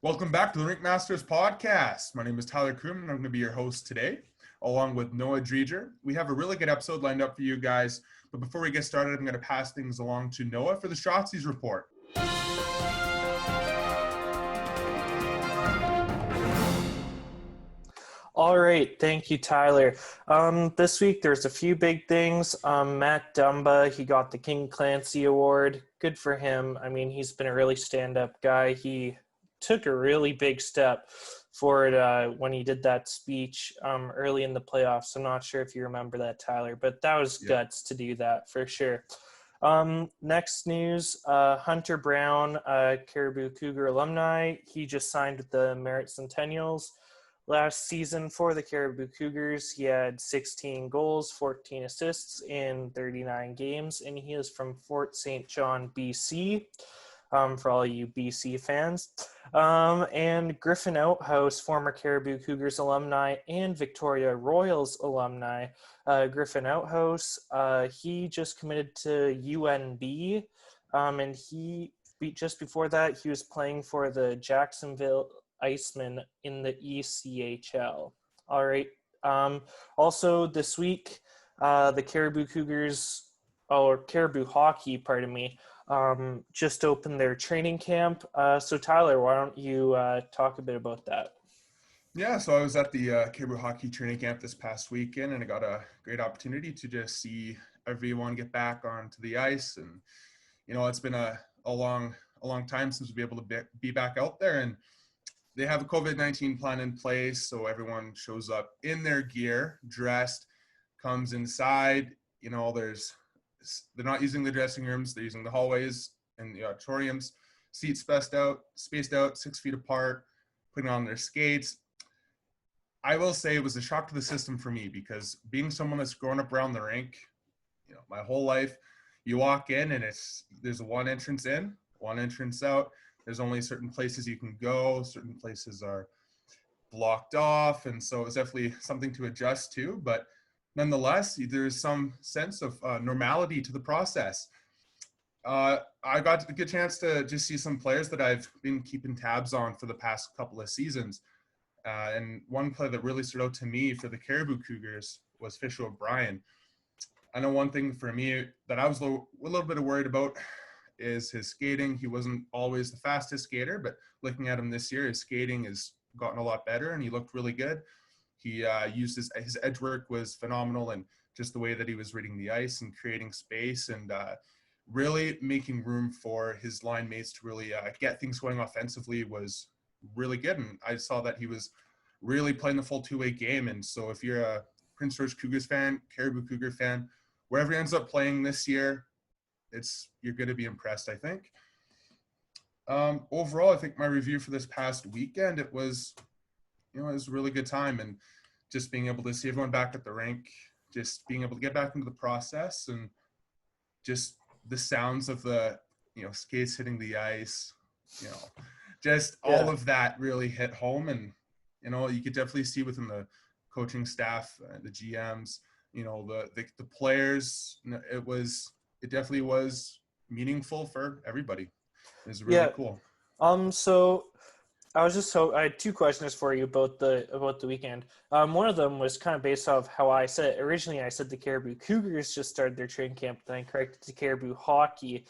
Welcome back to the RinkMasters Podcast. My name is Tyler Kroom, and I'm going to be your host today, along with Noah Dreger. We have a really good episode lined up for you guys, but before we get started, I'm going to pass things along to Noah for the Shotsy's report. All right, thank you, Tyler. This week there's a few big things. Matt Dumba, he got the King Clancy Award. Good for him. I mean, he's been a really stand-up guy. He took a really big step forward when he did that speech early in the playoffs. I'm not sure if you remember that, Tyler, but that was guts to do that for sure. Next news, Hunter Brown, Caribou Cougar alumni. He just signed with the Merritt Centennials. Last season for the Caribou Cougars, he had 16 goals, 14 assists in 39 games, and he is from Fort St. John, BC, for all you BC fans. And Griffin Outhouse, former Caribou Cougars alumni and Victoria Royals alumni. Griffin Outhouse, he just committed to UNB, and just before that, he was playing for the Jacksonville Iceman in the ECHL. All right. Also this week, the Caribou Cougars, or Caribou Hockey, just opened their training camp. So Tyler, why don't you talk a bit about that? Yeah, so I was at the Caribou Hockey training camp this past weekend, and I got a great opportunity to just see everyone get back onto the ice. And, you know, it's been a long time since we'll be able to be back out there. And they have a COVID-19 plan in place, so everyone shows up in their gear, dressed, comes inside. You know, they're not using the dressing rooms; they're using the hallways and the auditoriums. Seats spaced out 6 feet apart, putting on their skates. I will say it was a shock to the system for me because being someone that's grown up around the rink, you know, my whole life, you walk in and there's one entrance in, one entrance out. There's only certain places you can go. Certain places are blocked off. And so it's definitely something to adjust to. But nonetheless, there is some sense of normality to the process. I got a good chance to just see some players that I've been keeping tabs on for the past couple of seasons. And one player that really stood out to me for the Caribou Cougars was Fisher O'Brien. I know one thing for me that I was a little bit worried about is his skating. He wasn't always the fastest skater, but looking at him this year, his skating has gotten a lot better and he looked really good. He used his edge work was phenomenal, and just the way that he was reading the ice and creating space and really making room for his line mates to really get things going offensively was really good. And I saw that he was really playing the full two-way game. And so if you're a Prince George Cougars fan, Caribou Cougar fan, wherever he ends up playing this year, you're going to be impressed, I think. Overall, I think my review for this past weekend, it was a really good time, and just being able to see everyone back at the rink, just being able to get back into the process, and just the sounds of the, skates hitting the ice, all of that really hit home. And, you could definitely see within the coaching staff, the GMs, the players, it definitely was meaningful for everybody. It was really cool. So I had two questions for you about the weekend. One of them was kind of based off how I said it. Originally I said the Caribou Cougars just started their training camp, then I corrected to Caribou Hockey.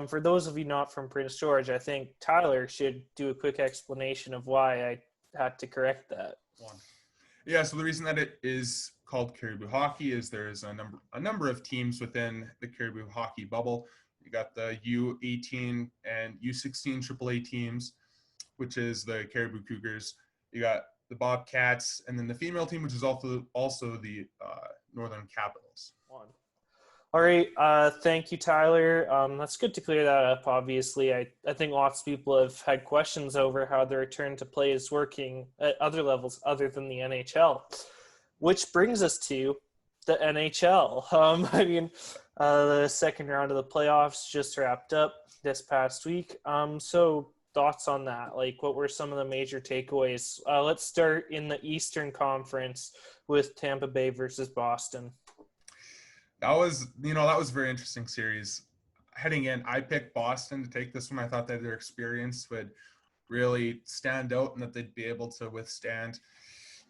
For those of you not from Prince George, I think Tyler should do a quick explanation of why I had to correct that. Yeah, so the reason that it is called Caribou Hockey is there's a number of teams within the Caribou Hockey bubble. You got the U18 and U16 AAA teams, which is the Caribou Cougars. You got the Bobcats, and then the female team, which is also the Northern Capitals. All right, thank you, Tyler. That's good to clear that up. Obviously, I think lots of people have had questions over how the return to play is working at other levels other than the NHL, which brings us to the NHL. The second round of the playoffs just wrapped up this past week. So thoughts on that? Like, what were some of the major takeaways? Let's start in the Eastern Conference with Tampa Bay versus Boston. That was a very interesting series. Heading in, I picked Boston to take this one. I thought that their experience would really stand out and that they'd be able to withstand,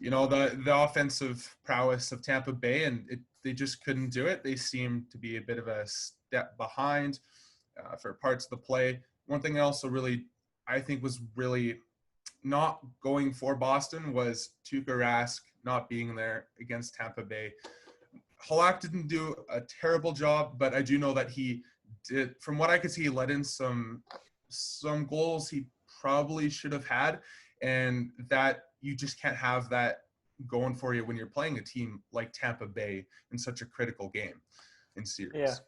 the offensive prowess of Tampa Bay, and they just couldn't do it. They seemed to be a bit of a step behind for parts of the play. One thing I think was really not going for Boston was Tuukka Rask not being there against Tampa Bay. Halak didn't do a terrible job, but I do know that he did, from what I could see, he let in some goals he probably should have had, and that you just can't have that going for you when you're playing a team like Tampa Bay in such a critical game in series.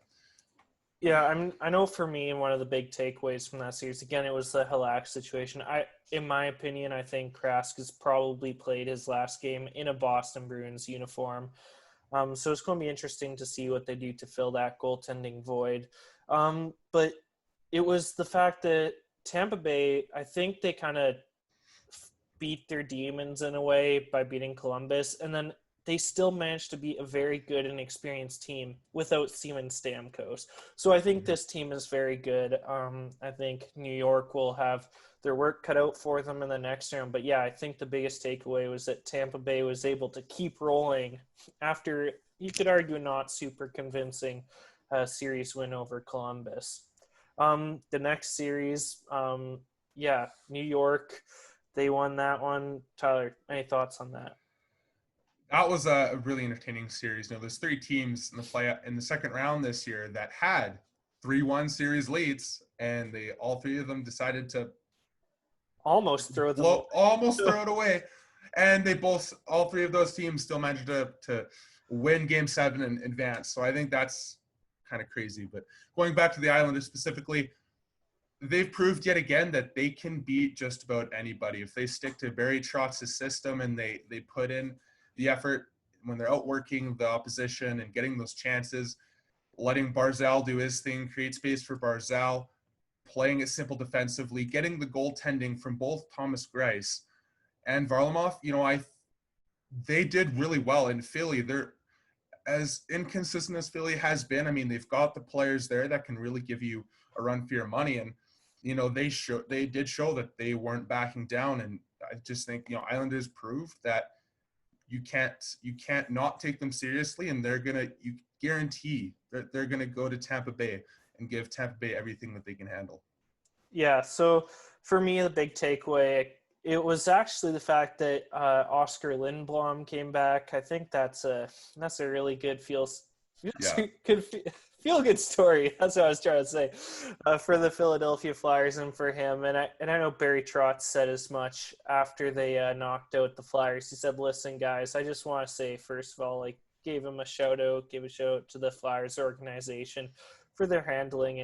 Yeah, I know for me, one of the big takeaways from that series, again, it was the Halak situation. In my opinion, I think Rask has probably played his last game in a Boston Bruins uniform. So it's going to be interesting to see what they do to fill that goaltending void. But it was the fact that Tampa Bay, I think they kind of beat their demons in a way by beating Columbus, and then they still managed to be a very good and experienced team without Steven Stamkos. So I think this team is very good. I think New York will have their work cut out for them in the next round. But yeah, I think the biggest takeaway was that Tampa Bay was able to keep rolling after, you could argue, not super convincing series win over Columbus. The next series, New York, they won that one. Tyler, any thoughts on that? That was a really entertaining series. There's 3 teams in the second round this year that had 3-1 series leads, and all 3 of them decided to almost throw it away. And all 3 of those teams still managed to win Game 7 and advance. So I think that's kind of crazy. But going back to the Islanders specifically, they've proved yet again that they can beat just about anybody if they stick to Barry Trotz's system and they put in the effort when they're outworking the opposition and getting those chances, letting Barzal do his thing, create space for Barzal, playing it simple defensively, getting the goaltending from both Thomas Greiss and Varlamov. They did really well in Philly. They're as inconsistent as Philly has been. I mean, they've got the players there that can really give you a run for your money, and they did show that they weren't backing down. And I just think Islanders proved that you can't not take them seriously, and you guarantee that they're gonna go to Tampa Bay and give Tampa Bay everything that they can handle. Yeah, so for me, the big takeaway, it was actually the fact that Oscar Lindblom came back. I think that's a really good feel good story. That's what I was trying to say for the Philadelphia Flyers and for him. And I know Barry Trotz said as much after they knocked out the Flyers. He said, "Listen, guys, I just want to say, first of all, gave a shout out to the Flyers organization for their handling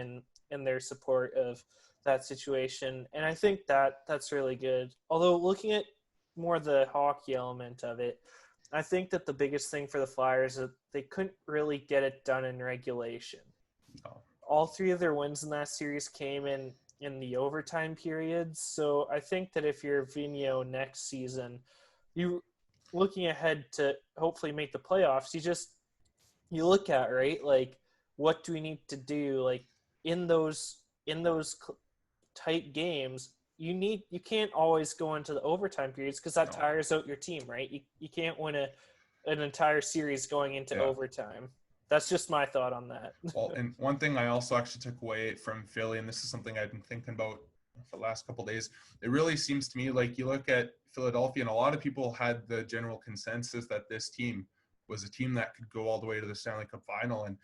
and their support of that situation." And I think that's really good. Although looking at more the hockey element of it, I think that the biggest thing for the Flyers is that they couldn't really get it done in regulation. No. All 3 of their wins in that series came in the overtime periods. So I think that if you're Vigneault next season, you looking ahead to hopefully make the playoffs, you look at, right, what do we need to do in those tight games. You can't always go into the overtime periods because that tires out your team, right? You can't win an entire series going into overtime. That's just my thought on that. Well, and one thing I also actually took away from Philly, and this is something I've been thinking about for the last couple of days, it really seems to me like you look at Philadelphia, and a lot of people had the general consensus that this team was a team that could go all the way to the Stanley Cup final and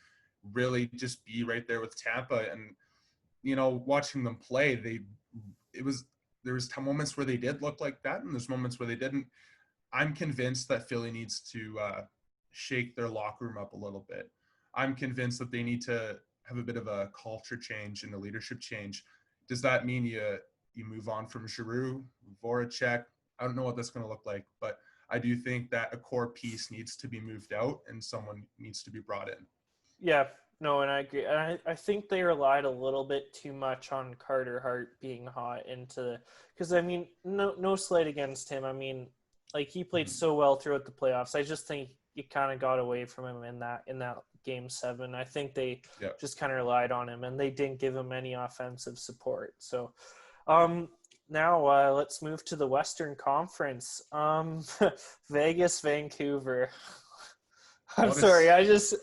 really just be right there with Tampa. And, watching them play, there was moments where they did look like that, and there's moments where they didn't. I'm convinced that Philly needs to shake their locker room up a little bit. I'm convinced that they need to have a bit of a culture change and a leadership change. Does that mean you move on from Giroux, Voracek? I don't know what that's going to look like, but I do think that a core piece needs to be moved out and someone needs to be brought in. Yeah. No, and I agree. And I think they relied a little bit too much on Carter Hart being hot because no slight against him. I mean, he played so well throughout the playoffs. I just think you kind of got away from him in that Game 7. I think they just kind of relied on him, and they didn't give him any offensive support. So, Now let's move to the Western Conference. Vegas, Vancouver. I'm sorry.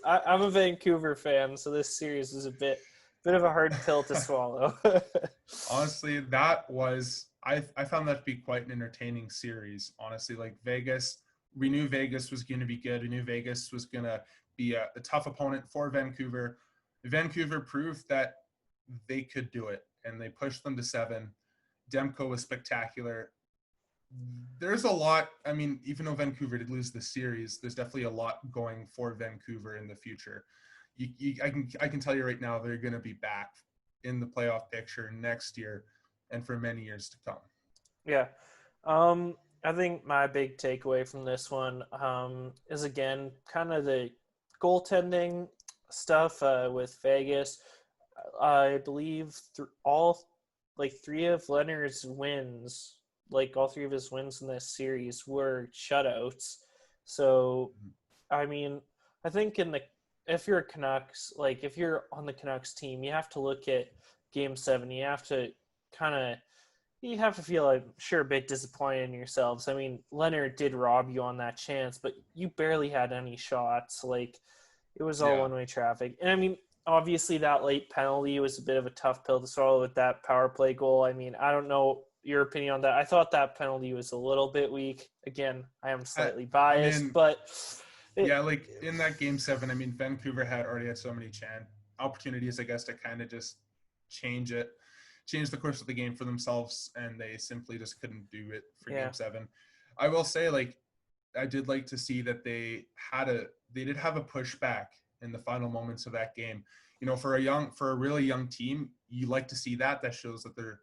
I'm a Vancouver fan, so this series is a bit of a hard pill to swallow. Honestly, I found that to be quite an entertaining series. Honestly, like Vegas, we knew Vegas was going to be good. We knew Vegas was going to be a tough opponent for Vancouver. Vancouver proved that they could do it, and they pushed them to 7. Demko was spectacular. There's a lot. I mean, even though Vancouver did lose the series, there's definitely a lot going for Vancouver in the future. I can tell you right now, they're going to be back in the playoff picture next year and for many years to come. Yeah. I think my big takeaway from this one is, again, kind of the goaltending stuff with Vegas. I believe three of Leonard's wins, all three of his wins in this series were shutouts. So, I mean, I think if you're a Canucks, if you're on the Canucks team, you have to look at Game 7. You have to feel, I'm sure, a bit disappointed in yourselves. I mean, Leonard did rob you on that chance, but you barely had any shots. It was all one-way traffic. And, I mean, obviously that late penalty was a bit of a tough pill to swallow with that power play goal. I mean, I don't know your opinion on that. I thought that penalty was a little bit weak. Again, I am slightly biased, but... in that Game 7, I mean, Vancouver had already had so many opportunities, I guess, to kind of just change the course of the game for themselves, and they simply just couldn't do it for Game 7. I will say, I did like to see that they did have a pushback in the final moments of that game. You know, for a really young team, you like to see that. That shows that they're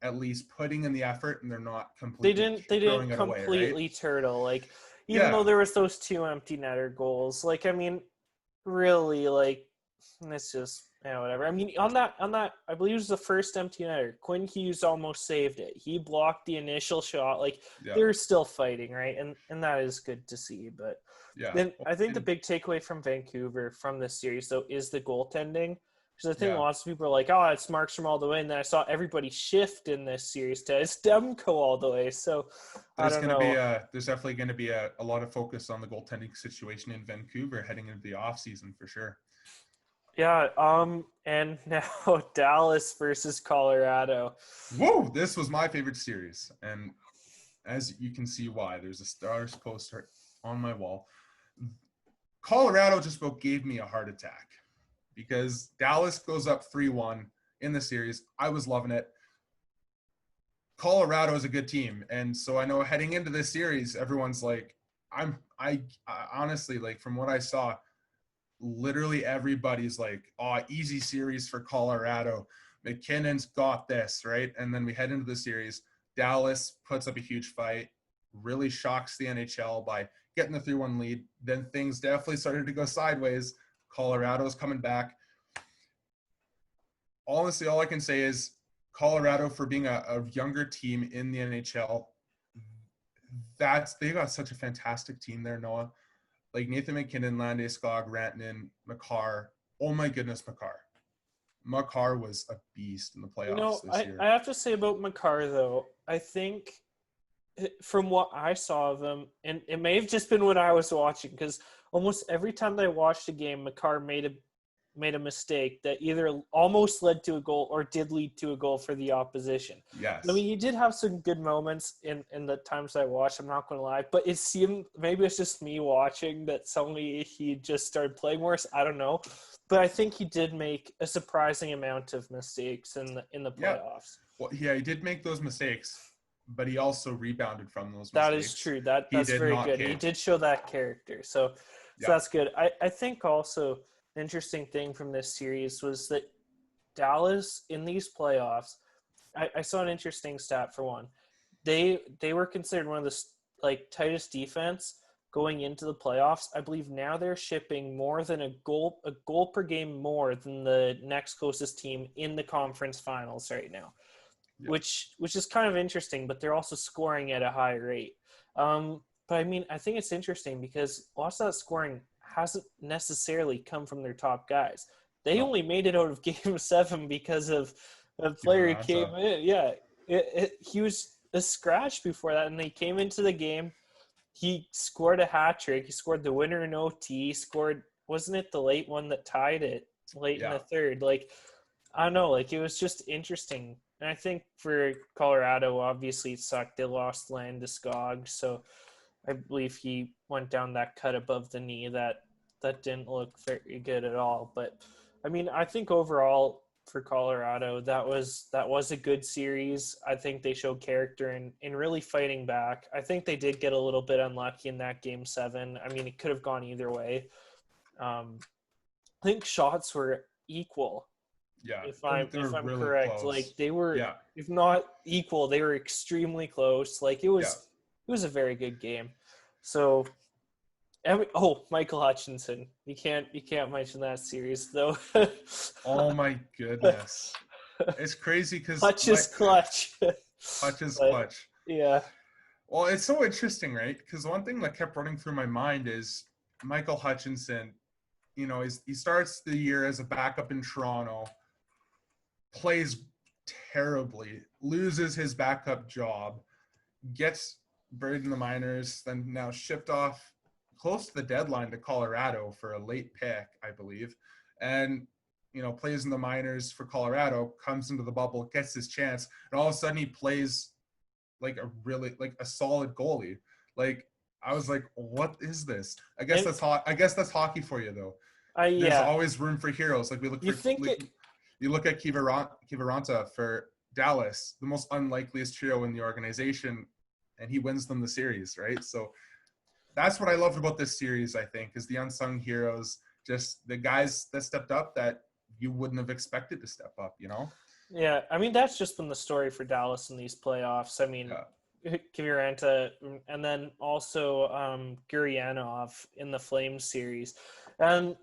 at least putting in the effort and they're not completely they didn't completely away, turtle. Even though there was those 2 empty netter goals, I mean, really, it's just, whatever. I mean, on that, I believe it was the first empty netter. Quinn Hughes almost saved it. He blocked the initial shot. They're still fighting, right? And that is good to see. But then I think the big takeaway from Vancouver from this series, though, is the goaltending. Because I think lots of people are like, oh, it's Markstrom all the way. And then I saw everybody shift in this series to it's Demko all the way. So I don't know. There's definitely going to be a lot of focus on the goaltending situation in Vancouver heading into the offseason for sure. Yeah, and now Dallas versus Colorado. Whoa, this was my favorite series. And as you can see why, there's a Stars poster on my wall. Colorado just about gave me a heart attack because Dallas goes up 3-1 in the series. I was loving it. Colorado is a good team. And so I know heading into this series, everyone's like, I honestly, from what I saw, literally everybody's like, oh, easy series for Colorado. McKinnon's got this, right? And then we head into the series. Dallas puts up a huge fight, really shocks the NHL by getting the 3-1 lead. Then things definitely started to go sideways. Colorado's coming back. Honestly, all I can say is Colorado, for being a younger team in the NHL, they got such a fantastic team there, Noah. Nathan McKinnon, Landeskog, Rantanen, Makar. Oh my goodness, Makar. Makar was a beast in the playoffs this year. I have to say about Makar, though, I think from what I saw of him, and it may have just been when I was watching, because almost every time I watched a game, Makar made a mistake that either almost led to a goal or did lead to a goal for the opposition. Yes. I mean, he did have some good moments in the times I watched, I'm not going to lie, but it seemed, maybe it's just me watching, that suddenly he just started playing worse. I don't know. But I think he did make a surprising amount of mistakes in the playoffs. Well, yeah, he did make those mistakes, but he also rebounded from those mistakes. That is true. That's very good. He did show that character. So that's good. I think also the interesting thing from this series was that Dallas in these playoffs, I saw an interesting stat for one. They were considered one of the tightest defense going into the playoffs. I believe now they're shipping more than a goal per game more than the next closest team in the conference finals right now, which is kind of interesting, but they're also scoring at a high rate. But I mean, I think it's interesting because lots of that scoring hasn't necessarily come from their top guys. They only made it out of Game 7 because of a player who came in. Yeah. He was a scratch before that, and they came into the game. He scored a hat trick. He scored the winner in OT. He scored, wasn't it the late one that tied it late in the third? Like, I don't know. Like, it was just interesting. And I think for Colorado, obviously it sucked. They lost Landeskog, so I believe he went down that cut above the knee. That didn't look very good at all. But I mean, I think overall for Colorado, that was a good series. I think they showed character in really fighting back. I think they did get a little bit unlucky in that game 7. I mean, it could have gone either way. I think shots were equal. Yeah, if I'm really correct, close. like they were, if not equal, they were extremely close. Like it was a very good game. So, Michael Hutchinson, you can't mention that series though. Oh my goodness, it's crazy because Hutch is clutch. Hutch is clutch. Yeah. Well, it's so interesting, right? Because one thing that kept running through my mind is Michael Hutchinson. You know, he starts the year as a backup in Toronto. Plays terribly, loses his backup job, gets buried in the minors, then now shipped off close to the deadline to Colorado for a late pick, I believe. And, you know, plays in the minors for Colorado, comes into the bubble, gets his chance, and all of a sudden he plays like a solid goalie. Like, I was like, what is this? I guess that's hockey for you, though. There's always room for heroes. Like, you look at Kiviranta for Dallas, the most unlikeliest trio in the organization, and he wins them the series, right? So that's what I loved about this series, I think, is the unsung heroes, just the guys that stepped up that you wouldn't have expected to step up, you know? Yeah, I mean, that's just been the story for Dallas in these playoffs. I mean, Kiviranta, and then also Gurianov in the Flames series. And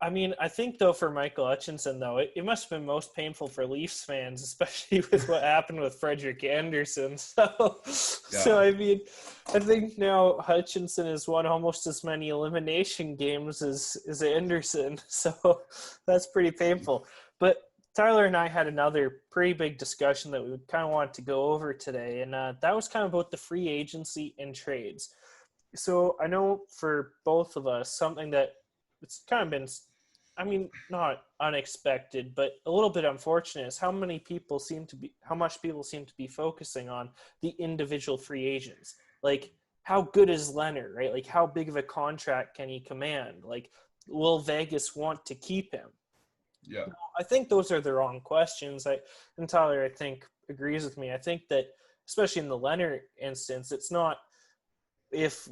I mean, I think, though, for Michael Hutchinson, though, it must have been most painful for Leafs fans, especially with what happened with Frederik Andersen. So, I mean, I think now Hutchinson has won almost as many elimination games as Andersen. So that's pretty painful. But Tyler and I had another pretty big discussion that we kind of wanted to go over today, and that was kind of about the free agency and trades. So I know for both of us, something that it's kind of been, I mean, not unexpected, but a little bit unfortunate is how much people seem to be focusing on the individual free agents. Like, how good is Leonard, right? Like, how big of a contract can he command? Like, will Vegas want to keep him? Yeah. I think those are the wrong questions. And Tyler, I think, agrees with me. I think that, especially in the Leonard instance, it's not if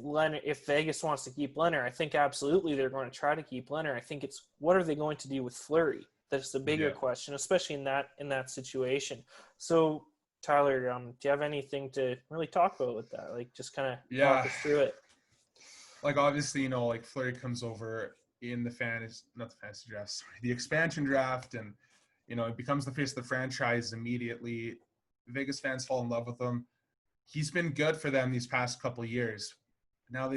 Vegas wants to keep Leonard. I think absolutely they're going to try to keep Leonard. I think it's what are they going to do with Fleury? That's the bigger question, especially in that situation. So, Tyler, do you have anything to really talk about with that? Like, just kind of walk us through it. Like, obviously, you know, like Fleury comes over in the expansion draft, and, you know, it becomes the face of the franchise immediately. Vegas fans fall in love with him. He's been good for them these past couple of years. Now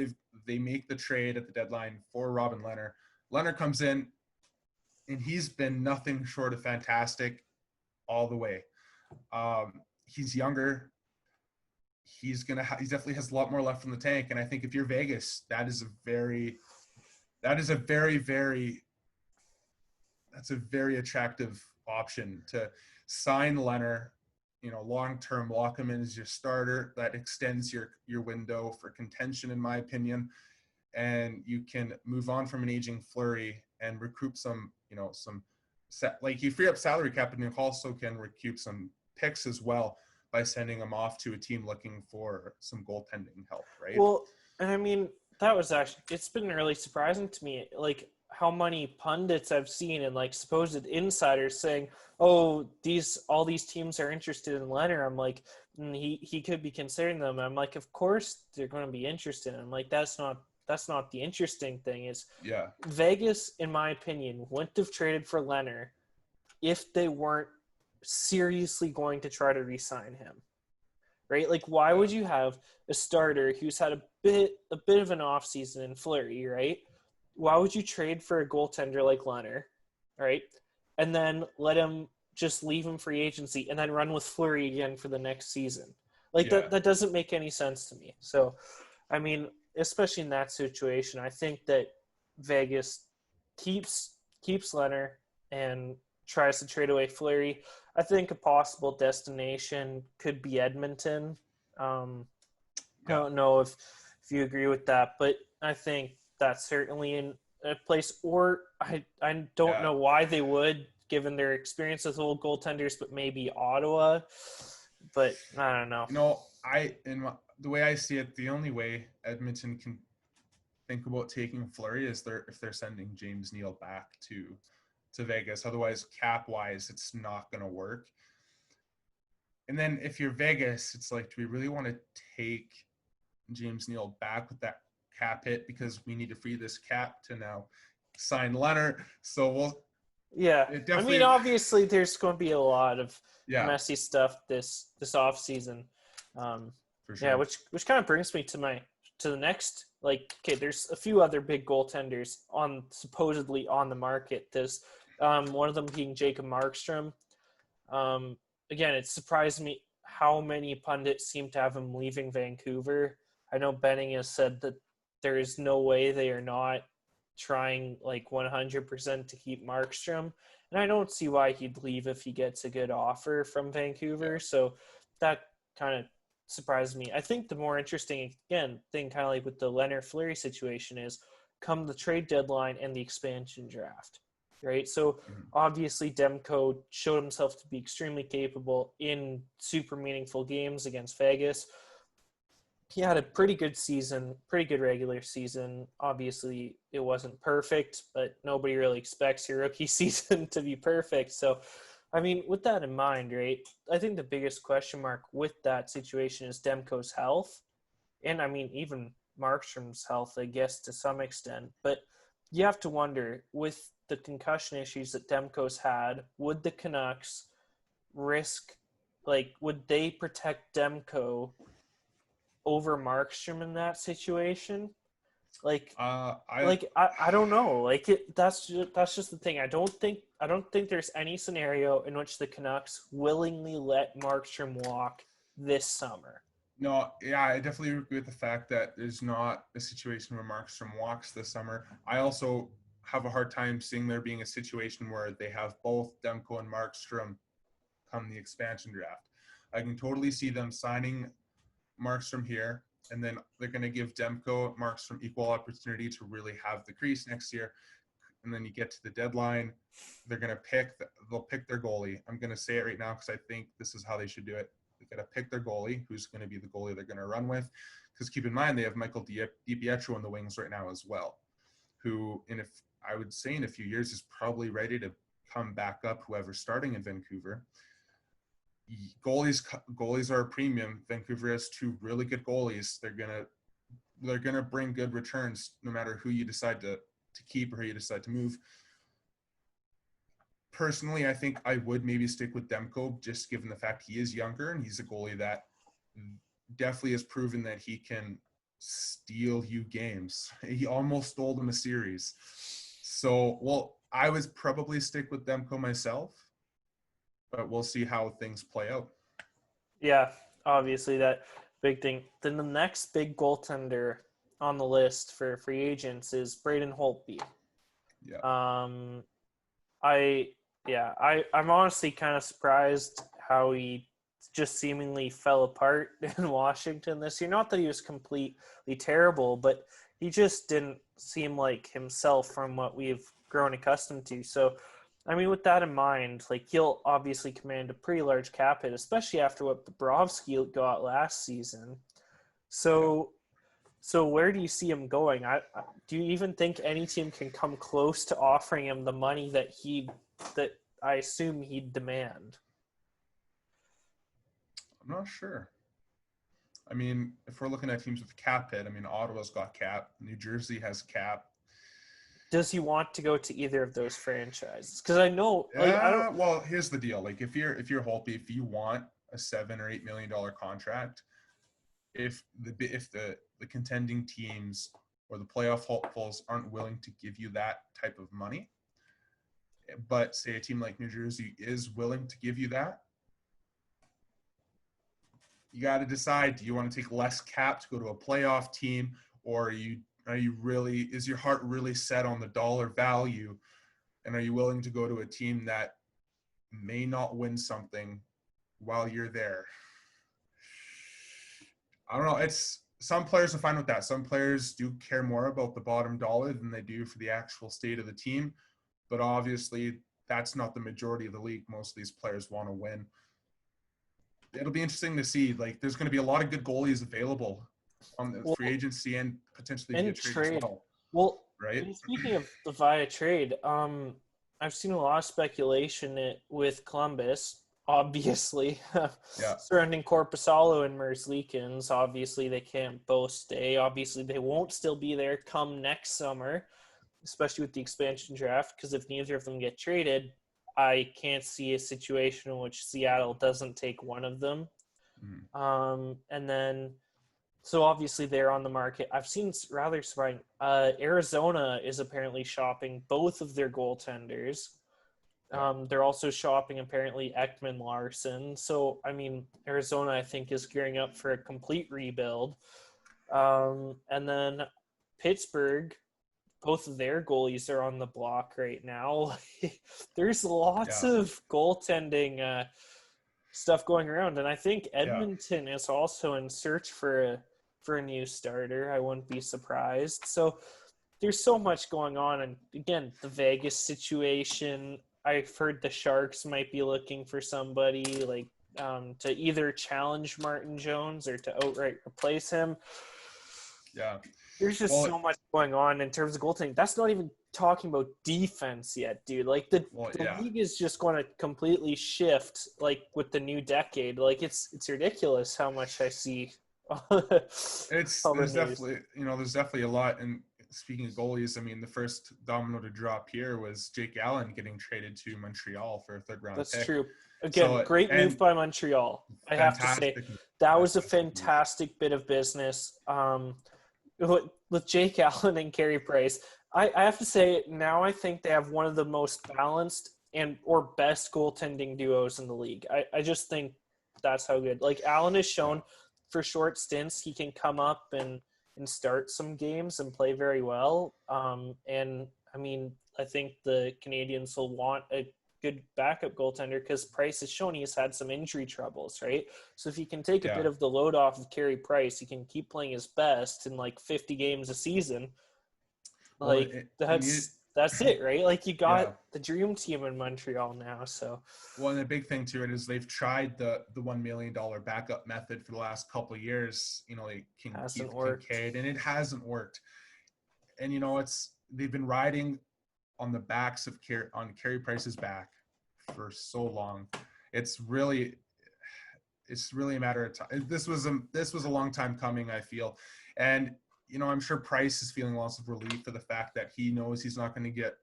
they make the trade at the deadline for Robin Leonard. Leonard comes in, and he's been nothing short of fantastic all the way. He's younger. He definitely has a lot more left in the tank. And I think if you're Vegas, that's a very attractive option to sign Leonard, you know, long-term, lock him in as your starter. That extends your window for contention, in my opinion. And you can move on from an aging Fleury and recoup some, you know, you free up salary cap, and you also can recoup some picks as well by sending them off to a team looking for some goaltending help, right? Well, and I mean, it's been really surprising to me, like, how many pundits I've seen and, like, supposed insiders saying, oh, all these teams are interested in Leonard. I'm like, he could be considering them. I'm like, of course they're going to be interested. I'm like, that's not the interesting thing. Is Vegas, in my opinion, wouldn't have traded for Leonard if they weren't seriously going to try to re-sign him, right? Like, why would you have a starter who's had a bit of an offseason in Fleury, right? Why would you trade for a goaltender like Leonard, right? And then let him just leave him free agency and then run with Fleury again for the next season. That doesn't make any sense to me. So, I mean, especially in that situation, I think that Vegas keeps Leonard and tries to trade away Fleury. I think a possible destination could be Edmonton. I don't know if you agree with that, but I think that's certainly in a place. Or I don't know why they would, given their experience with old goaltenders, but maybe Ottawa. But I don't know. The way I see it, the only way Edmonton can think about taking Fleury is if they're sending James Neal back to Vegas. Otherwise, cap-wise, it's not going to work. And then if you're Vegas, it's like, do we really want to take James Neal back with that cap hit, because we need to free this cap to now sign Leonard? So I mean, obviously there's going to be a lot of messy stuff this off season. For sure. Yeah, which kind of brings me to the next, there's a few other big goaltenders supposedly on the market. There's one of them being Jacob Markstrom. Again, it surprised me how many pundits seem to have him leaving Vancouver. I know Benning has said that there is no way they are not trying 100% to keep Markstrom. And I don't see why he'd leave if he gets a good offer from Vancouver. So that kind of surprised me. I think the more interesting, again, thing kind of like with the Leonard Fleury situation is come the trade deadline and the expansion draft, right? So obviously Demko showed himself to be extremely capable in super meaningful games against Vegas. He had a pretty good season, pretty good regular season. Obviously, it wasn't perfect, but nobody really expects your rookie season to be perfect. So, I mean, with that in mind, right, I think the biggest question mark with that situation is Demko's health. And, I mean, even Markstrom's health, I guess, to some extent. But you have to wonder, with the concussion issues that Demko's had, would the Canucks risk, would they protect Demko over Markstrom in that situation? I don't know. That's just the thing. I don't think there's any scenario in which the Canucks willingly let Markstrom walk this summer. No, yeah, I definitely agree with the fact that there's not a situation where Markstrom walks this summer. I also have a hard time seeing there being a situation where they have both Demko and Markstrom come the expansion draft. I can totally see them signing Markstrom here, and then they're going to give Demko, Markstrom equal opportunity to really have the crease next year. And then you get to the deadline, they'll pick their goalie. I'm going to say it right now because I think this is how they should do it. They got to pick their goalie, who's going to be the goalie they're going to run with. Because keep in mind, they have Michael DiPietro in the wings right now as well, who, I would say in a few years, is probably ready to come back up, whoever's starting in Vancouver. Goalies are a premium. Vancouver has two really good goalies. They're gonna bring good returns no matter who you decide to keep or who you decide to move. Personally, I think I would maybe stick with Demko, just given the fact he is younger and he's a goalie that definitely has proven that he can steal you games. He almost stole them a series. So, I would probably stick with Demko myself, but we'll see how things play out. Yeah, obviously that big thing. Then the next big goaltender on the list for free agents is Braden Holtby. Yeah. I'm honestly kind of surprised how he just seemingly fell apart in Washington this year. Not that he was completely terrible, but he just didn't seem like himself from what we've grown accustomed to. So, I mean, with that in mind, he'll obviously command a pretty large cap hit, especially after what Bobrovsky got last season. So where do you see him going? Do you even think any team can come close to offering him the money that I assume he'd demand? I'm not sure. I mean, if we're looking at teams with cap hit, I mean, Ottawa's got cap. New Jersey has cap. Does he want to go to either of those franchises? Because I know, Well, here's the deal. If you're Holtby, if you want a $7 or $8 million contract, if the contending teams or the playoff hopefuls aren't willing to give you that type of money, but say a team like New Jersey is willing to give you that, you got to decide, do you want to take less cap to go to a playoff team, or is your heart really set on the dollar value, and are you willing to go to a team that may not win something while you're there? I don't know. Some players are fine with that. Some players do care more about the bottom dollar than they do for the actual state of the team. But obviously, that's not the majority of the league. Most of these players want to win. It'll be interesting to see. Like, there's going to be a lot of good goalies available on the free agency and potentially via trade as well. Well, right? And speaking of the via trade, I've seen a lot of speculation with Columbus, obviously, surrounding Korpisalo and Merzlikins. Obviously, they can't both stay. Obviously, they won't still be there come next summer, especially with the expansion draft, because if neither of them get traded, I can't see a situation in which Seattle doesn't take one of them. And then, so obviously they're on the market. I've seen rather surprising. Arizona is apparently shopping both of their goaltenders. They're also shopping apparently Ekman Larson. So, I mean, Arizona, I think, is gearing up for a complete rebuild. And then Pittsburgh, both of their goalies are on the block right now. There's lots of goaltending stuff going around. And I think Edmonton is also in search for a new starter. I wouldn't be surprised. So there's so much going on. And again, the Vegas situation, I've heard the Sharks might be looking for somebody like to either challenge Martin Jones or to outright replace him. Yeah. There's just so much going on in terms of goaltending. That's not even talking about defense yet, dude. Like the league is just going to completely shift, like with the new decade. Like it's ridiculous how much I see. There's definitely a lot. And speaking of goalies, I mean, the first domino to drop here was Jake Allen getting traded to Montreal for a third-round pick. That's true. Again, great move by Montreal. I have to say that was a fantastic bit of business. With Jake Allen and Carey Price, I have to say now I think they have one of the most balanced or best goaltending duos in the league. I just think that's how good. Like Allen has shown for short stints he can come up and start some games and play very well. And I mean, I think the Canadians will want a good backup goaltender because Price has shown he's had some injury troubles, right? So if you can take a bit of the load off of Carey Price, he can keep playing his best in like 50 games a season. Like that's it, right? Like you got the dream team in Montreal now. So and the big thing to it is they've tried the $1 million backup method for the last couple of years. You know, like Keith Kincaid, and it hasn't worked. And they've been riding on the backs of Carey Price's back for so long. It's really a matter of time. This was a long time coming, I feel. And I'm sure Price is feeling lots of relief for the fact that he knows he's not going to get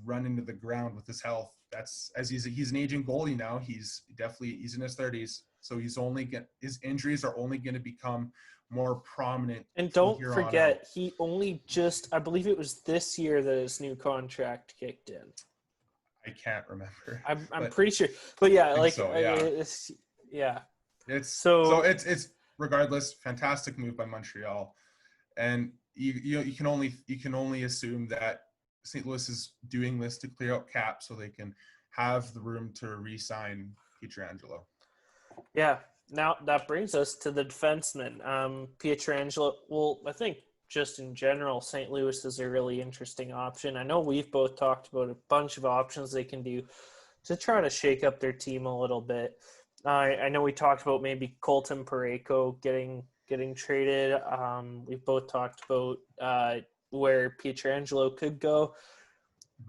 run into the ground with his health. That's as he's an aging goalie now. He's in his 30s, so his injuries are only going to become more prominent. And don't forget, he only I believe it was this year that his new contract kicked in. I can't remember. I'm pretty sure, but It's regardless, fantastic move by Montreal, and you can only assume that St. Louis is doing this to clear out cap so they can have the room to re-sign Pietrangelo. Yeah. Now that brings us to the defenseman, Pietrangelo. Well, I think just in general, St. Louis is a really interesting option. I know we've both talked about a bunch of options they can do to try to shake up their team a little bit. I know we talked about maybe Colton Parayko getting traded. We've both talked about where Pietrangelo could go.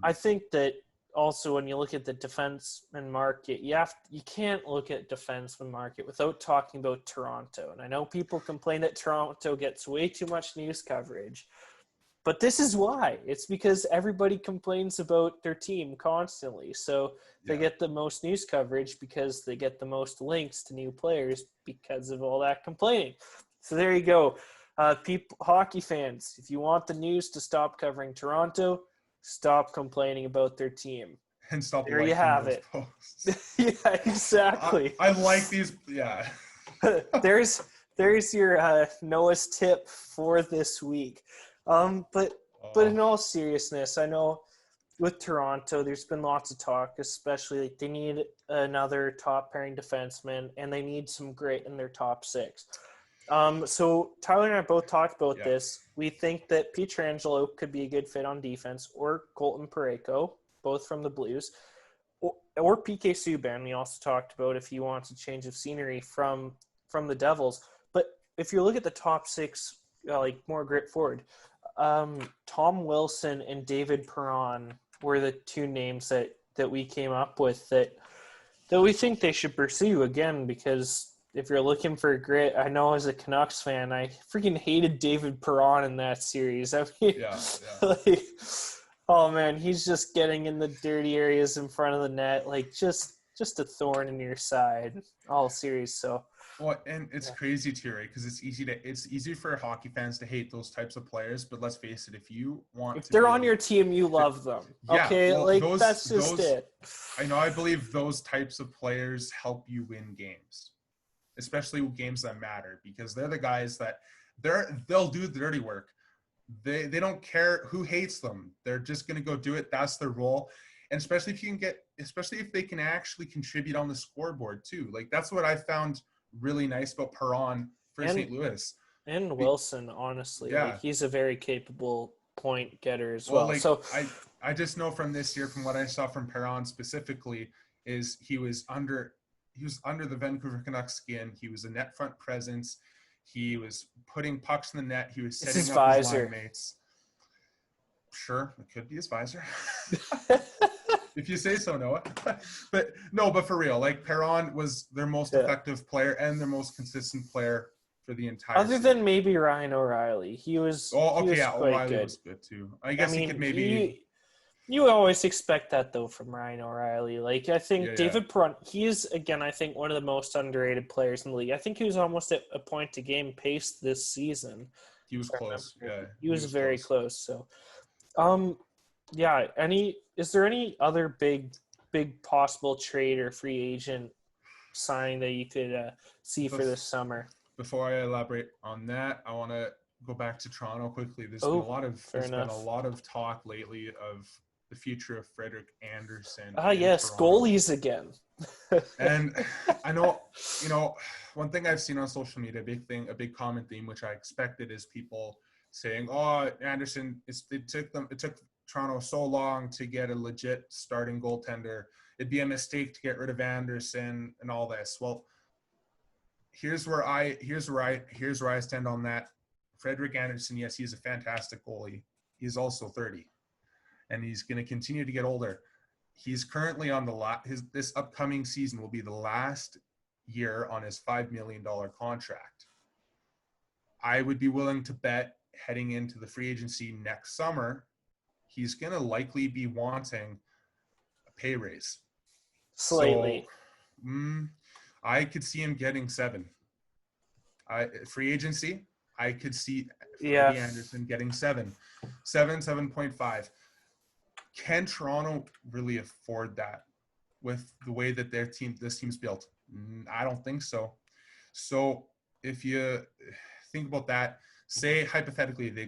I think that also when you look at the defenseman market, you can't look at defenseman market without talking about Toronto. And I know people complain that Toronto gets way too much news coverage, but this is why. It's because everybody complains about their team constantly. So they get the most news coverage because they get the most links to new players because of all that complaining. So there you go. Hockey fans, if you want the news to stop covering Toronto, stop complaining about their team. And stop There you liking have those it. posts. Yeah, exactly. I like these. Yeah. there's your Noah's tip for this week. But in all seriousness, I know with Toronto, there's been lots of talk, especially like they need another top pairing defenseman and they need some grit in their top six. So Tyler and I both talked about this. We think that Pietrangelo could be a good fit on defense, or Colton Parayko, both from the Blues, or PK Subban. We also talked about if he wants a change of scenery from the Devils. But if you look at the top six, like more grit forward, Tom Wilson and David Perron were the two names that we came up with that we think they should pursue again, because if you're looking for grit, I know as a Canucks fan, I freaking hated David Perron in that series. I mean, like, oh man, he's just getting in the dirty areas in front of the net, like just a thorn in your side all series. So, well, and it's crazy too, right? Because it's easy for hockey fans to hate those types of players. But let's face it, if they're on your team, you love them. Okay, well, like that's just it. I believe those types of players help you win games, especially games that matter, because they're the guys that they'll do the dirty work. They don't care who hates them. They're just going to go do it. That's their role. And especially if they can actually contribute on the scoreboard too. Like that's what I found really nice about Perron for St. Louis. And Wilson, honestly. Yeah. Like, he's a very capable point getter as well. Like, so I just know from this year, from what I saw from Perron specifically, is he was under the Vancouver Canucks skin. He was a net front presence. He was putting pucks in the net. He was setting up his line mates. Sure, it could be his visor. If you say so, Noah. But for real, like Perron was their most effective player and their most consistent player for the entire season. Than maybe Ryan O'Reilly. He was O'Reilly was good too. I guess he could maybe... You always expect that, though, from Ryan O'Reilly. Like, I think David Perron, he is, again, I think, one of the most underrated players in the league. I think he was almost at a point-to-game pace this season. He was close, yeah. He was very close. So, is there any other big possible trade or free agent signing that you could see for this summer? Before I elaborate on that, I want to go back to Toronto quickly. There's been a lot of talk lately of the future of Frederik Andersen. Yes, Toronto. Goalies again. And I know, one thing I've seen on social media, a big common theme, which I expected, is people saying, "Oh, Andersen, it took Toronto so long to get a legit starting goaltender. It'd be a mistake to get rid of Andersen and all this." Well, here's where I stand on that. Frederik Andersen, yes, he's a fantastic goalie. He's also 30, and he's going to continue to get older. He's currently on this upcoming season will be the last year on his $5 million contract. I would be willing to bet heading into the free agency next summer, he's going to likely be wanting a pay raise. Slightly. So, I could see him getting 7. Free agency, I could see Freddie Andersen getting 7.5. Can Toronto really afford that with the way that this team's built? I don't think so. So if you think about that, say hypothetically they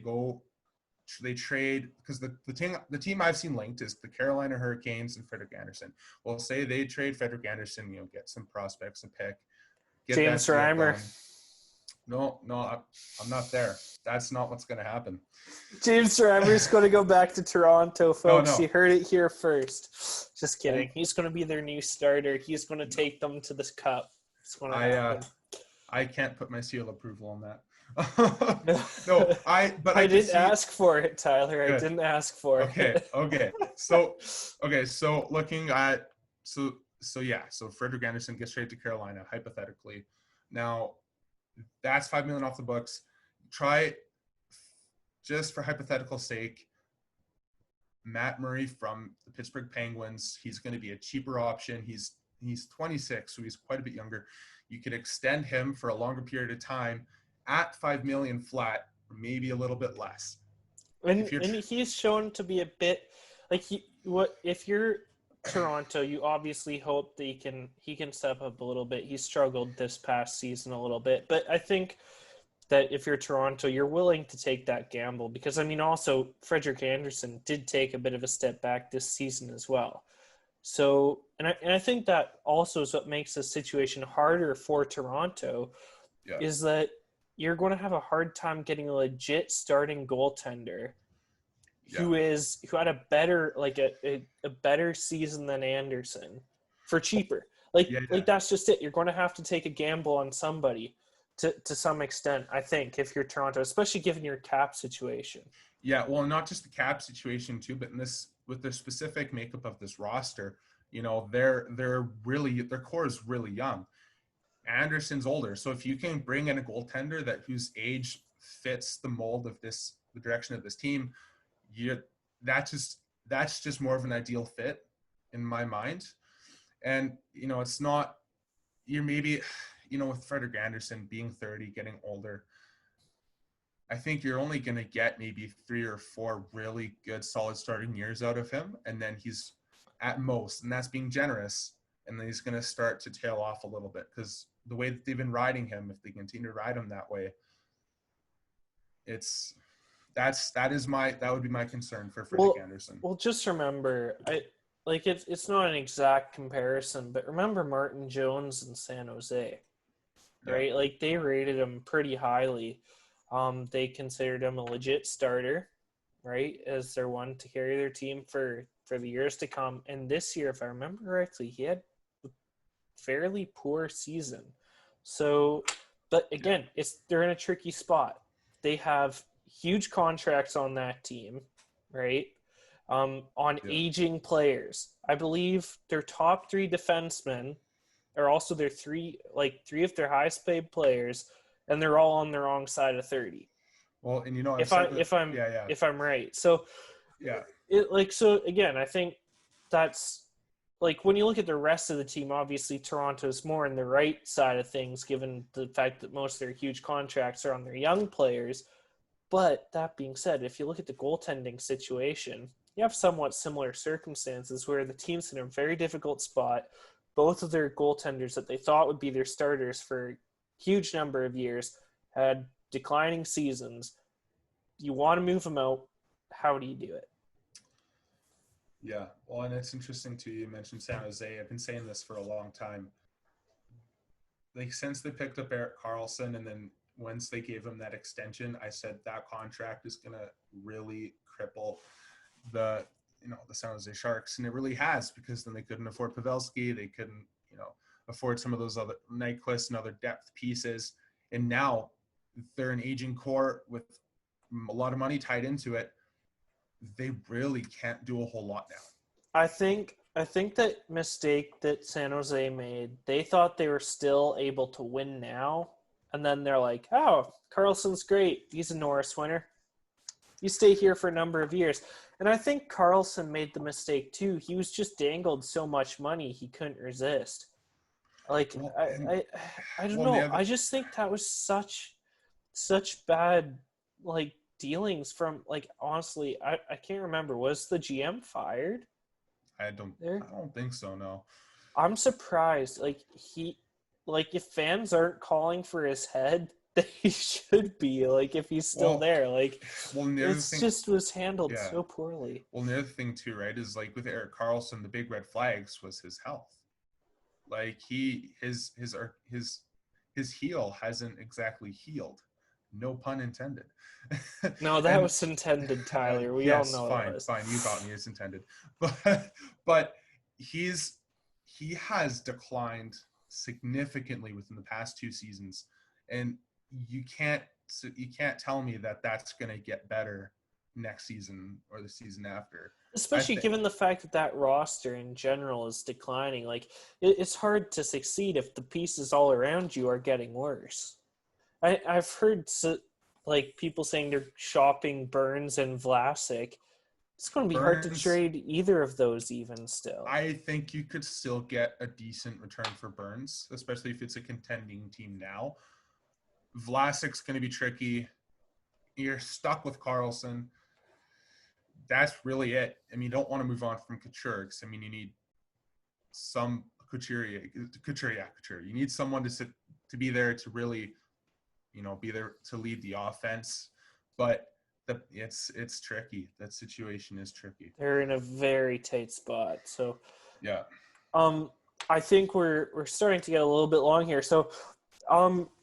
trade, because the team I've seen linked is the Carolina Hurricanes and Frederik Andersen. Well, say they trade Frederik Andersen, get some prospects, a pick. James Reimer. No, I'm not there. That's not what's going to happen. James Reimer's going to go back to Toronto, folks. No. You heard it here first. Just kidding. He's going to be their new starter. He's going to take them to this cup. It's going to happen. I can't put my seal of approval on that. I didn't ask for it, Tyler. Good. I didn't ask for it. Okay. So looking at so Frederik Andersen gets traded to Carolina, hypothetically. Now, that's $5 million off the books. Try, just for hypothetical sake, Matt Murray from the Pittsburgh Penguins. He's going to be a cheaper option. He's 26, so he's quite a bit younger. You could extend him for a longer period of time at $5 million flat, or maybe a little bit less. And he's shown to be a bit like if you're Toronto, you obviously hope that he can step up a little bit. He struggled this past season a little bit, but I think that if you're Toronto, you're willing to take that gamble because I mean, also Frederik Andersen did take a bit of a step back this season as well. So, and I think that also is what makes the situation harder for Toronto, is that you're going to have a hard time getting a legit starting goaltender who had a better a better season than Andersen for cheaper. Like that's just it. You're going to have to take a gamble on somebody to some extent, I think, if you're Toronto, especially given your cap situation. Yeah, well, not just the cap situation too, but in this with the specific makeup of this roster, you know, they're really their core is really young. Anderson's older, so if you can bring in a goaltender whose age fits the mold of the direction of this team, that's just more of an ideal fit in my mind. And you know, it's not you're maybe, you know, with Frederik Andersen being 30, getting older, I think you're only going to get maybe 3 or 4 really good, solid starting years out of him. And then he's at most, and that's being generous. And then he's going to start to tail off a little bit because the way that they've been riding him, if they continue to ride him that way, that would be my concern for Frederik Andersen. Well, just remember, it's not an exact comparison, but remember Martin Jones in San Jose, right? Yeah. Like they rated him pretty highly. They considered him a legit starter, right, as their one to carry their team for the years to come. And this year, if I remember correctly, he had a fairly poor season. So, but again, they're in a tricky spot. They have huge contracts on that team, right, on aging players. I believe their top 3 defensemen are also their 3 of their highest paid players, and they're all on the wrong side of 30. Well, and you know, if I'm right. So so again, I think that's like when you look at the rest of the team, obviously Toronto's more in the right side of things, given the fact that most of their huge contracts are on their young players. But that being said, if you look at the goaltending situation, you have somewhat similar circumstances where the team's in a very difficult spot. Both of their goaltenders that they thought would be their starters for a huge number of years had declining seasons. You want to move them out. How do you do it? Yeah, well, and it's interesting too. You mentioned San Jose. I've been saying this for a long time. Like since they picked up Erik Karlsson, and then once they gave him that extension, I said that contract is going to really cripple the San Jose Sharks, and it really has, because then they couldn't afford Pavelski, they couldn't afford some of those other Nyquist and other depth pieces, and now they're an aging core with a lot of money tied into it. They really can't do a whole lot now. I think that mistake that San Jose made, they thought they were still able to win now, and then they're like, oh, Karlsson's great, he's a Norris winner, you stay here for a number of years. And I think Karlsson made the mistake too. He was just dangled so much money he couldn't resist. Like, I don't know. I just think that was such bad, like, dealings from, like, honestly, I can't remember. Was the GM fired? I don't think so, no. I'm surprised. If fans aren't calling for his head, they should be, like, if he's still there. Like, just was handled so poorly. Well, the other thing too, right, is like with Erik Karlsson, the big red flags was his health. Like his heel hasn't exactly healed. No pun intended. No, that was intended, Tyler. We all know fine, that was. Fine, you got me. It's intended. But he has declined significantly within the past 2 seasons, and you can't tell me that that's going to get better next season or the season after. Especially given the fact that roster in general is declining. Like, it's hard to succeed if the pieces all around you are getting worse. I've heard people saying they're shopping Burns and Vlasic. It's going to be hard to trade either of those even still. I think you could still get a decent return for Burns, especially if it's a contending team now. Vlasic's going to be tricky. You're stuck with Karlsson. that's really it. I mean, you don't want to move on from Couture because, I mean, you need some Couture. You need someone to be there to really, be there to lead the offense. But it's tricky. That situation is tricky. They're in a very tight spot. So, yeah. I think we're starting to get a little bit long here. So,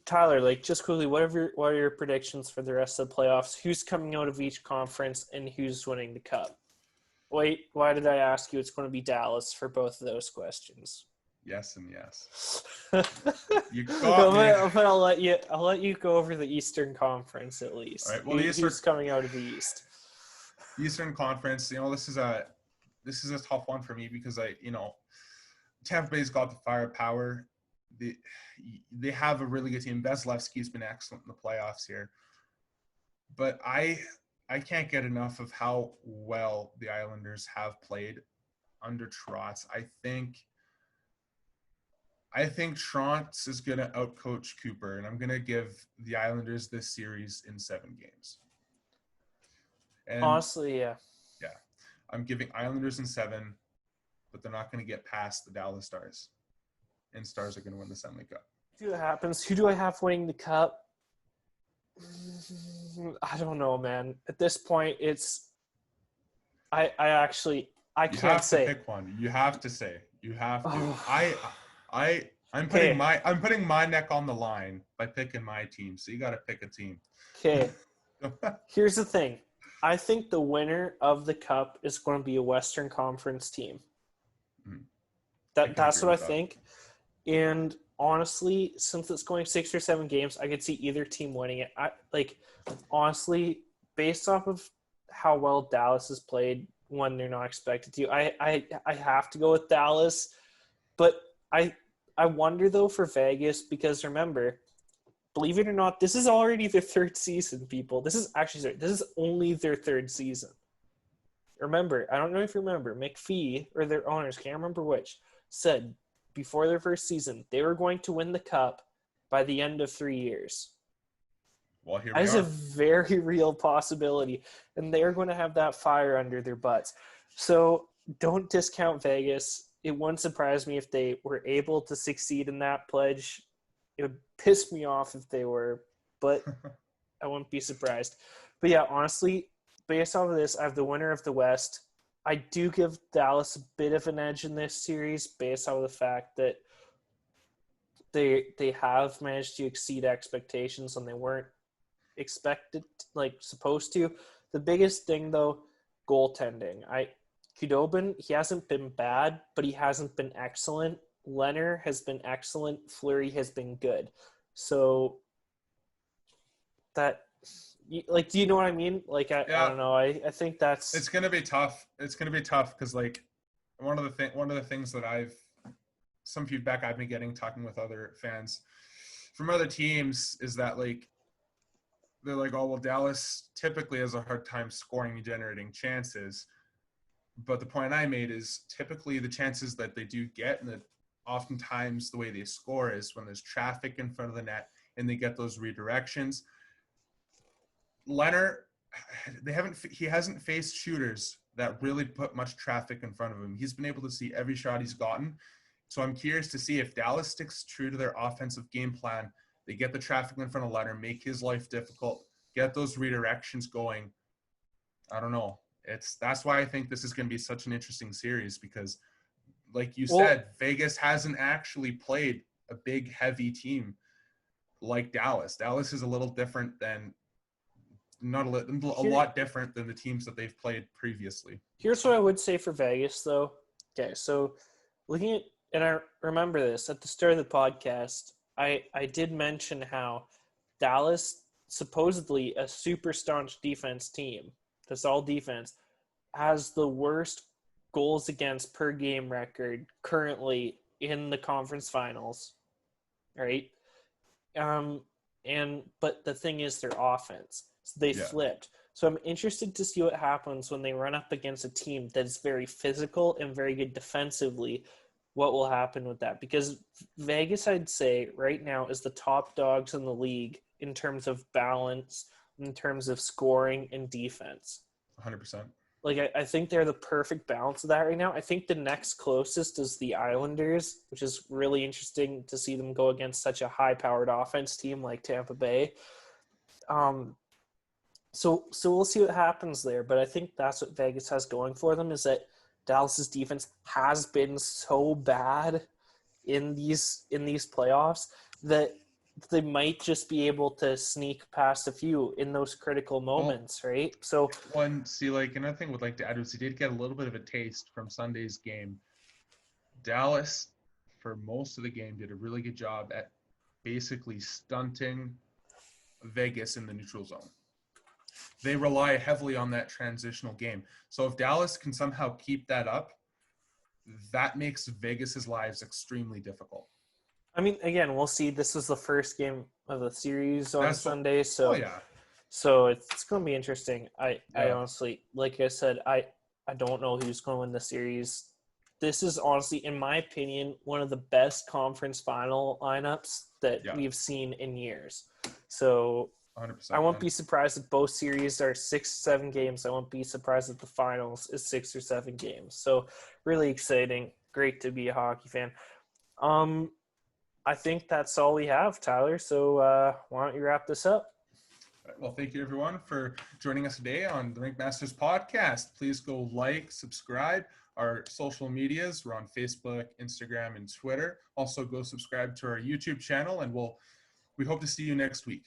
Tyler, like just quickly, what are your predictions for the rest of the playoffs? Who's coming out of each conference and who's winning the cup? Wait, why did I ask you? It's going to be Dallas for both of those questions. Yes and yes. You got me. But I'll let you go over the Eastern Conference at least. All right. Well, who's coming out of the East? Eastern Conference. This is a tough one for me because Tampa Bay's got the firepower. They have a really good team. Vasilevsky's been excellent in the playoffs here, but I can't get enough of how well the Islanders have played under Trotz. I think Trotz is going to outcoach Cooper, and I'm going to give the Islanders this series in 7 games. And honestly, yeah. Yeah. I'm giving Islanders in 7, but they're not going to get past the Dallas Stars. And Stars are going to win the Stanley Cup. See what happens. Who do I have winning the cup? I don't know, man. At this point, it's I can't say. You have to pick one. You have to say. You have to. Oh. I'm putting my neck on the line by picking my team. So you got to pick a team. Okay. Here's the thing. I think the winner of the cup is going to be a Western Conference team. That's what I think. And honestly, since it's going 6 or 7 games, I could see either team winning it. Honestly, based off of how well Dallas has played when they're not expected to, I have to go with Dallas. But I wonder though for Vegas, because remember, believe it or not, this is already their 3rd season, people. This is only their 3rd season. Remember, I don't know if you remember, McPhee or their owners, can't remember which, said before their 1st season they were going to win the cup by the end of 3 years. Well, here that is a very real possibility, and they're going to have that fire under their butts. So don't discount Vegas. It wouldn't surprise me if they were able to succeed in that pledge. It would piss me off if they were, but I wouldn't be surprised. But yeah, honestly, based off of this, I have the winner of the West. I do give Dallas a bit of an edge in this series based on the fact that they have managed to exceed expectations and they weren't supposed to. The biggest thing though, goaltending. Khudobin, he hasn't been bad, but he hasn't been excellent. Leonard has been excellent. Fleury has been good. So do you know what I mean? I don't know. I think that's. It's gonna be tough. It's gonna be tough because one of the things that some feedback I've been getting talking with other fans from other teams is that they're like, oh well, Dallas typically has a hard time scoring and generating chances, but the point I made is typically the chances that they do get, and oftentimes the way they score is when there's traffic in front of the net and they get those redirections. Leonard, he hasn't faced shooters that really put much traffic in front of him. He's been able to see every shot he's gotten. So I'm curious to see if Dallas sticks true to their offensive game plan. They get the traffic in front of Leonard, make his life difficult, get those redirections going. I don't know. That's why I think this is going to be such an interesting series because, like you said, Vegas hasn't actually played a big, heavy team like Dallas. Dallas is a little different than a lot different than the teams that they've played previously. Here's what I would say for Vegas, though. Okay, so looking at, and I remember this at the start of the podcast, I did mention how Dallas, supposedly a super staunch defense team, that's all defense, has the worst goals against per game record currently in the conference finals, right? But the thing is their offense. So they flipped. So I'm interested to see what happens when they run up against a team that is very physical and very good defensively. What will happen with that? Because Vegas, I'd say, right now is the top dogs in the league in terms of balance, in terms of scoring and defense. 100%. Like, I think they're the perfect balance of that right now. I think the next closest is the Islanders, which is really interesting to see them go against such a high-powered offense team like Tampa Bay. So we'll see what happens there. But I think that's what Vegas has going for them, is that Dallas's defense has been so bad in these playoffs that they might just be able to sneak past a few in those critical moments, right? So another thing would like to add was he did get a little bit of a taste from Sunday's game. Dallas, for most of the game, did a really good job at basically stunting Vegas in the neutral zone. They rely heavily on that transitional game. So if Dallas can somehow keep that up, that makes Vegas's lives extremely difficult. I mean, again, we'll see. This is the first game of the series on Sunday, so so it's going to be interesting. I honestly, like I said, I don't know who's going to win the series. This is honestly, in my opinion, one of the best conference final lineups that we've seen in years. So 100%, I won't be surprised if both series are 6-7 games. I won't be surprised if the finals is 6 or 7 games. So really exciting. Great to be a hockey fan. I think that's all we have, Tyler. So why don't you wrap this up? Well, thank you, everyone, for joining us today on the RinkMasters Podcast. Please go like, subscribe our social medias. We're on Facebook, Instagram, and Twitter. Also, go subscribe to our YouTube channel, and we hope to see you next week.